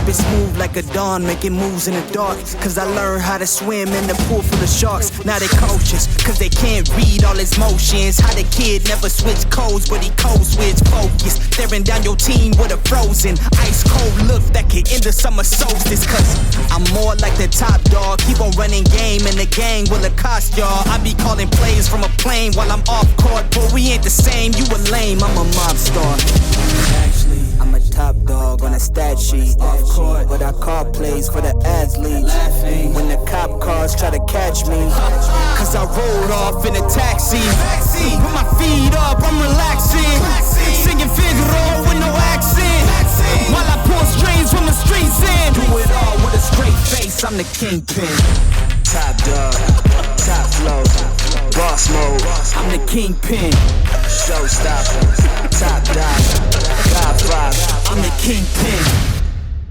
it smooth like a dawn, making moves in the dark. Cause I learned how to swim in the pool full of sharks. Now they cautious, cause they can't read all his motions. How the kid never switch codes, but he code switch focus. Staring down your team with a frozen, ice cold look that could end the summer solstice. Cause I'm more like the top dog, keep on running game and the gang will accost y'all. I be calling plays from a plane while I'm off court, but we ain't the same, you a lame, I'm a mob star. Actually, I'm a top dog on a stat sheet. Off court, but I call plays for the athletes. When the cop cars try to catch me, cause I rolled off in a taxi. Put my feet up, I'm relaxing. Singing Figaro with no accent. While I pull strings from the streets in. Do it all with a straight face, I'm the kingpin. Top dog, top flow, boss mode, I'm the kingpin. Showstopper, top dog, Godfather, I'm the kingpin.